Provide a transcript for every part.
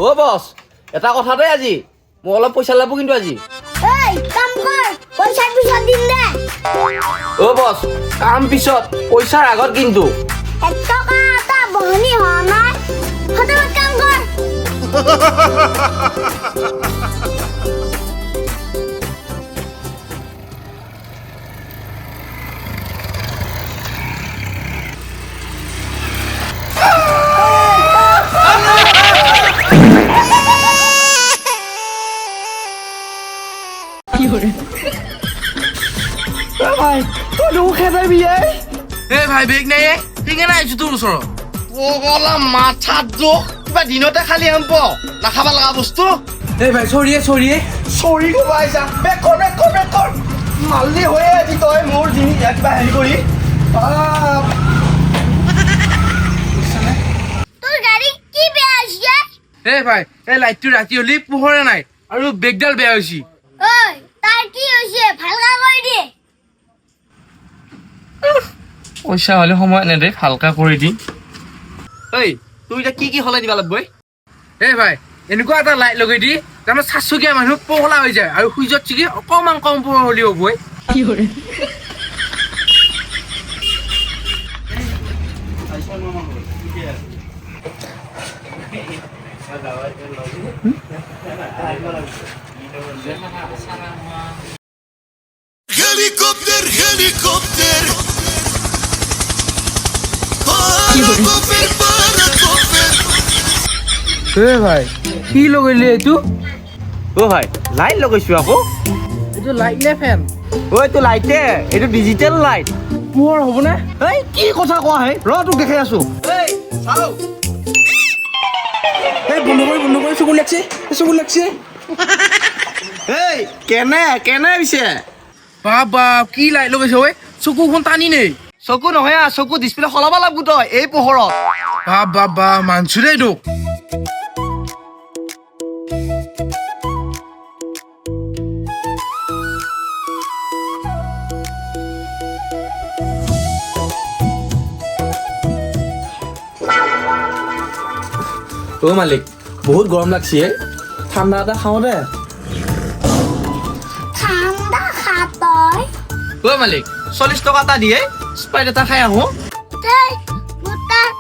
ও বস এটা কথা দেই আজি মোক অলপ পইচা লাগব কিন্তু আজি এই কাম কৰ পইচা পিছত দিম দে ও বস কাম পিছত পইচাৰ আগত কিন্তু 1 টকা এটা বহনি হোৱা নাই ফটাফট কাম কৰ ভাই তই দেখো খেদাই বিয়ে এই ভাই বেগ নাই সেইকাৰণে আহিছো তোৰ ওচৰত পগলা মাথাত জোখ কিবা দিনতে খালি আনব নাখাব লগা বস্তু এই ভাই চৰি ক'ব আহিছা বেক কৰ মাল্লি হৈ আজি তই মোৰ জিনি কিবা হেৰি কৰি তোৰ গাড়ী কি বেয়া হৈছে এই ভাই এই লাইটটো ৰাতি হলি পোহৰে নাই আৰু বেগডাল বেয়া হৈছে ঐ তাৰ কি হৈছে ভালকা কৰি দে পইচা হলে সময় নেদে ভালকা কৰি দি এই তুই এতিয়া কি সলাই দিবা লাগব এই ভাই এনেকুৱা এটা লাইট লগাই দি তাৰমানে 700 মানুহ পগলা হৈ যায় আৰু সূৰ্যত চিকি অকমান কম পোহৰ হলি হ'বই Helicópter, helicópter. এই ভাই কি লগাইলি এইটো ও ভাই লাইট লগাইছো আকৌ এইটো লাইট নে ফেন ঐ এইটো লাইটে এইটো ডিজিটেল লাইট পোহৰ হ'বনে এই কি কথা কোৱা হে ৰ তোক দেখাই আছো এই চাও এই বন্ধ কৰি চকু লাগছে এই কেনে পিছে বাবা কি লাইট লগাইছে ঐ চকুখন টানি নেই চকু নহয় চকু ডিসপ্লে সলাব লাগব তই এই পোহৰত বাবা মানছো দেই তোক ও মালিক বহুত গৰম লাগছে ঠাণ্ডা এটা খাওঁ দে ঠাণ্ডা খা তই ও মালিক 40 টকা এটা দিয়ে স্প্ৰাইট এটা খাই আহো এই মোৰ তাত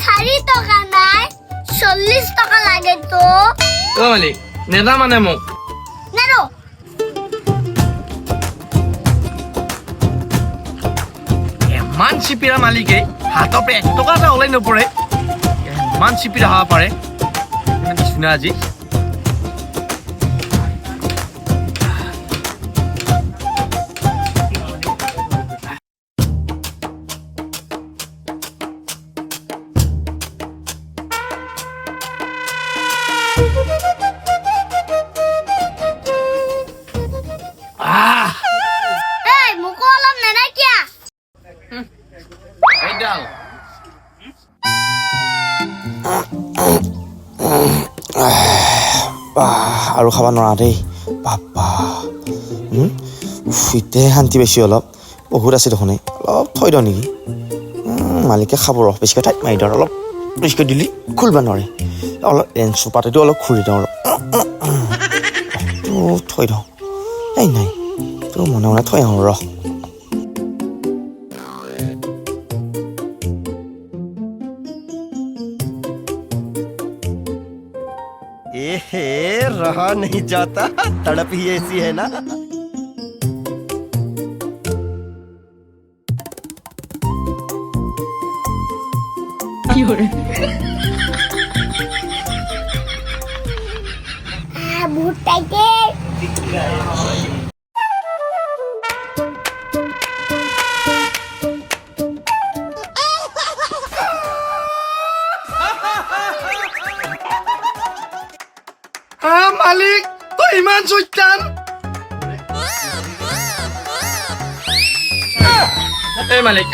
4 টকা নাই 40 টকা লাগে তো ও মালিক নেদা মানে মোক নেৰো এমান চিপিৰা মালিকে হাতৰ পৰা 1 টকা এটা ওলাই নপৰে এমান চিপিৰা হ'ব পাৰে শুনা আজি এই মোকো অলপ নেনাই কিয়া এইডাল আৰু খাব নোৱাৰা দেই বাবা ইতেহে শান্তি পাইছোঁ অলপ বহুত আছে দেখোন অলপ থৈ দিওঁ নেকি মালিকে খাব ৰস বেছিকৈ ঠাইত মাৰি দিওঁ অলপ বেছিকৈ দিলি খুলিব নোৱাৰে অলপ চোপাতেটো অলপ খুলি দিওঁ অলপ থৈ দিওঁ এই নাই তোৰ মনে থৈ আহোঁ ৰস रहा नहीं जाता तड़प ही ऐसी है ना বহুত টাইটে মালিক তই ইমান চৈতান এই মালিক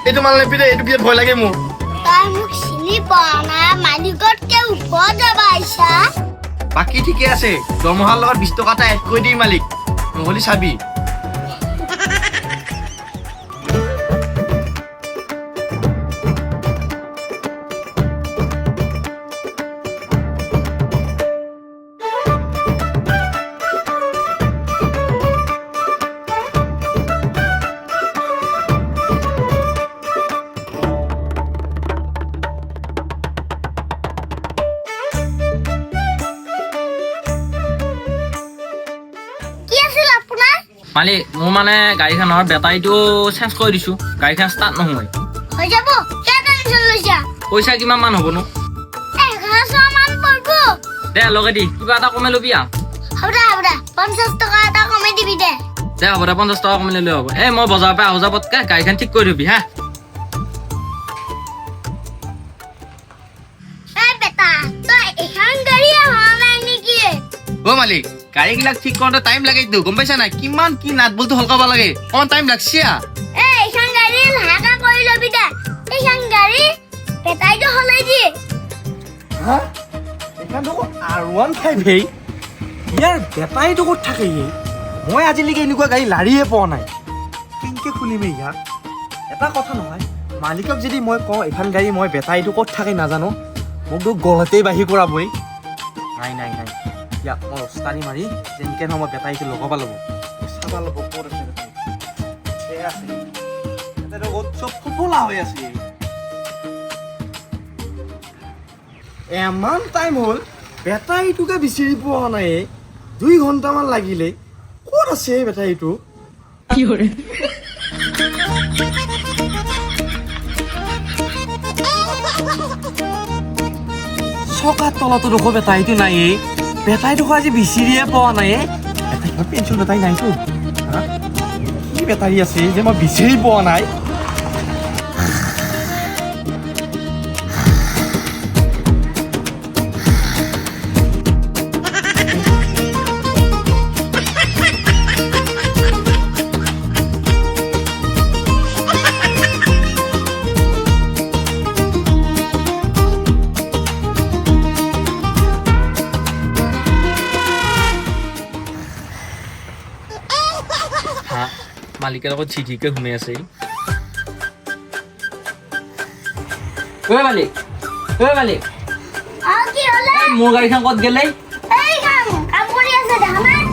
এইটো মাল নেপিদে এইটো বিয়াত ভয় লাগে মোৰ তই মোক চিনি পোৱা নাই মালিকতকে ওপৰত যাবা আহিছা বাকী ঠিকে আছে দৰমহাৰ লগত 20 টকা এটা এড কৰি দিম মালিক নহলি চাবি মালিক মোৰ মানে গাড়ীখনৰ বেটাৰীটো চেঞ্জ কৰি দিছোঁ গাড়ীখন ষ্টাৰ্ট নহয় হৈ যাব কিয় টেনচন লৈছা পইচা কিমান মান হ'বনো 1100 মান পৰিব দে লগে দি কিবা এটা কমাই ল'বি হ'ব দে 50 টকা এটা কমাই দিবি দে দে হ'ব দে 50 টকা কমাই ল'লে হ'ব এই মই বজাৰৰ পৰা আহো যাবতকৈ গাড়ীখন ঠিক কৰি দিবি হা এই বেটা তই এখন গাড়ী হোৱা নাই নেকি অ' মালিক গাড়ীবিলাক ঠিক কৰোঁতে টাইম লাগেতো গম পাইছা নাই কিমান কি নাট বলটো সলকাব লাগে অকণমান টাইম লাগছে এইখন গাড়ী লাহেকে কৰি ল'বি দে এইখন গাড়ী বেটাৰীটো সলাই দিয়ে হা এখন দেখোন R15 হে ইয়াৰ বেটাৰীটো ক'ত থাকে হে মই আজিলৈকে এনেকুৱা গাড়ী লাৰিয়ে পোৱা নাই কেনেকৈ খুলিমে ইয়াক এটা কথা নহয় মালিকক যদি মই কওঁ এখন গাড়ী মই বেটাৰীটো ক'ত থাকে নাজানো মোকতো গলতেই বাঢ়ি কৰাবই নাই নাই নাই ইয়াক মই অস্তানি মাৰি যেনেকৈ নহয় মই বেটাৰীটো লগাব ল'ব চাব ল'ব ক'ত আছে সেয়া আছে ইয়াতে ক'ত চব ফোপোলা হৈ আছে এমান টাইম হ'ল বেটাৰীটোকে বিচাৰি পোৱা নাই 2 ঘণ্টামান লাগিলে ক'ত আছে বেটাৰীটো চকাৰ তলতো দেখো বেটাৰীটো নাই বেটাৰীটো আজি বিচাৰিয়ে পোৱা নাই পেঞ্চিল বেটাৰী নাইতো কি বেটাৰী আছে যে মই বিচাৰি পোৱা নাই মালিকৰ লগত চিঠিকে শুনি আছে ঐ মালিক কি হ'লে মোৰ গাড়ীখন ক'ত গ'লে এই কাম কৰি আছে দেখা নাই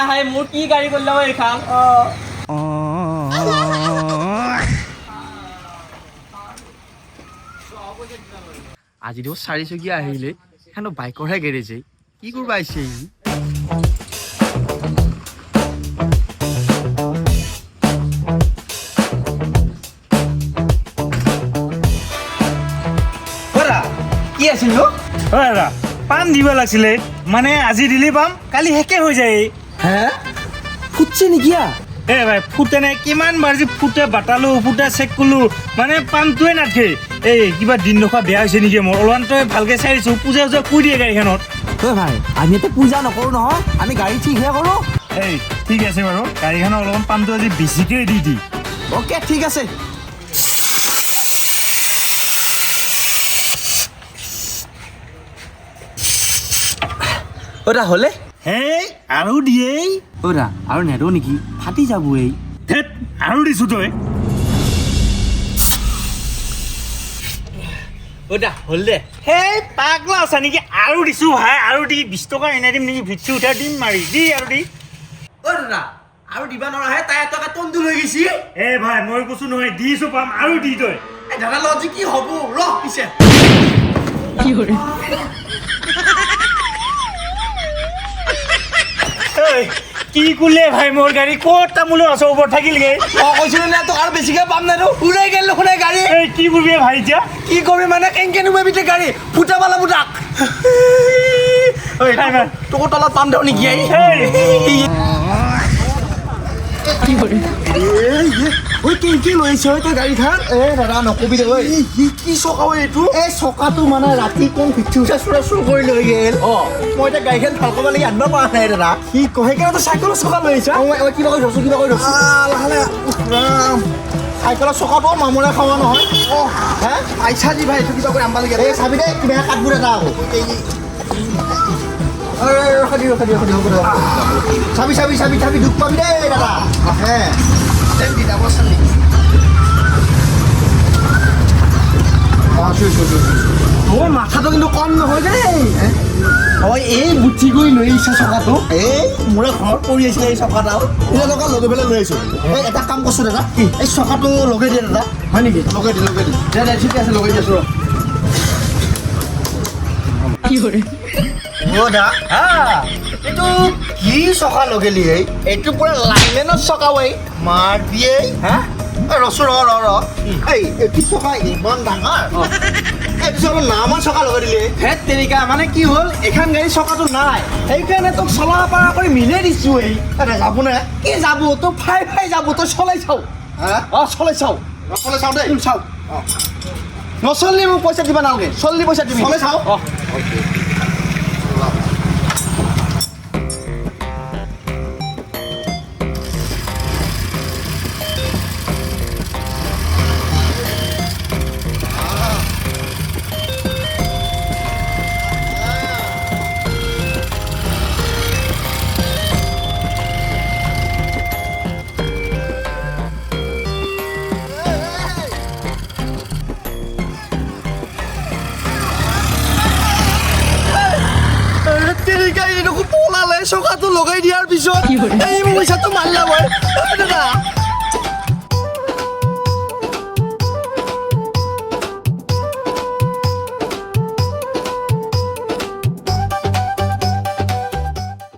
হাই মোৰ কি গাড়ী কৰিলে এইখন আজি দেখোন 4 চকীয়া আহিলে এখন বাইকৰহে গেৰেজ কি কৰিব আহিছে কি আছিল দাদা পাণ দিব লাগিছিলে মানে আজি দিলে পাম কালি শেষে হৈ যায় হে ফুটছে নেকি এ ভাই ফুটে নাই কিমান বাৰ যে ফুটে বাটালো ফুটে চেক কৰিলো মানে পাণটোৱে নাথাকে এই কিবা দিন নখোৱা বেয়া হৈছে নেকি মোৰ অলপমান তই ভালকৈ চাই দিছোঁ পূজা উজা কৈ দিয়ে গাড়ীখনত ভাই আমিতো পূজা নকৰোঁ নহয় আমি গাড়ী ঠিকহে কৰোঁ এই ঠিক আছে বাৰু গাড়ীখনৰ অলপমান পাণটো আজি বেছিকৈ দি অ'কে ঠিক আছে অ'ৰা হ'লে হেই আৰু দিয়েই অ'ৰা আৰু নেদো নেকি ফাটি যাব এই ধেত আৰু দিছোঁ তই অ'ৰা হ'ল দে হেই পাগলা আছা নেকি আৰু দিছোঁ ভাই আৰু দি 20 টকা এনে দিম নেকি ভিতছি উঠাই দিম মাৰি দি আৰু দি অ'ৰা আৰু দিবা নোৱাৰাহে তাই এটকা তন্দু লৈ গৈছি এ ভাই মই কৈছোঁ নহয় দিছোঁ পাম আৰু দি তই এই দাদা লগত যে কি হ'ব ৰহ পিছে কি কৰিলে ভাই মোৰ গাড়ী ক'ত তামোলৰ আছে ওপৰত থাকিলগে মই কৈছিলোঁ নে তোক আৰু বেছিকৈ পাম নাই উৰাই গেল শুনে গাড়ী এই কি কৰিবি ভাই এতিয়া কি কৰিবি মানে কেনেকৈ নুমাবি তই গাড়ী ফুটা পালা ফুটাক তোকো তলত পাম দেও নেকি কেনেকৈ লৈছে তই গাড়ীখন দাদা নকবি দে ঐ কি চকা এইটো এই চকাটো মানে ৰাতি কোন ভিতছি উঠা চুৰ কৰি লৈ গেল মই এতিয়া গাড়ীখন ভাল কৰিব লাগি আনিব পৰা নাই দাদা কি কয় সেইকাৰণে তই চাইকেলৰ চকা লৈ আহিছা কিবা কৰি ধৰছোঁ চাইকেলৰ চকাটো মামৰে খাৱা নহয় হে পাইছা দি ভাই এইটো কিবা কৰি আনিব লাগে এই চাবি দে কিবা কাঠবোৰ এটা আকৌ চাবি দুখ পাবি দেই দাদা হে তোৰ মাথাটো কিন্তু কম নহয় দেই হয় এই বুদ্ধি কৰি লৈ আহিছে চকাটো এই মোৰে ঘৰত পৰি আছিলে এই চকাটো এতিয়া টকা লগাই পেলাই লৈ আহিছোঁ এই এটা কাম কৰিছোঁ দাদা এই চকাটো লগাই দিয়ে দাদা হয় নেকি লগাই দি দে ঠিক আছে লগাই দি আছোঁ ৰ অ' দা এইটো কি চকা লগালি এই এইটো পুৰা লাইনেনৰ চকা ঐ মাৰ দিয়ে হা ৰচো ৰ এই এইটো চকা ইমান ডাঙৰ এইটো চকা নামৰ চকা লগাই দিলে হেত তেৰিকা মানে কি হ'ল এখন গাড়ী চকাটো নাই সেইকাৰণে তোক চলা পাৰা কৰি মিলাই দিছো এই এটা যাব নে কি যাব তোক ফাই যাব তই চলাই চাও হা চলাই চাও নচলে চাওঁ দেই চাও নচললি মোক পইচা দিবা নালাগে চললি পইচা দিবি চলে চাওঁ তেৰিকা এইটো পলালে চকাটো লগাই দিয়াৰ পিছত এই পইচাটো মাৰিলা মই দাদা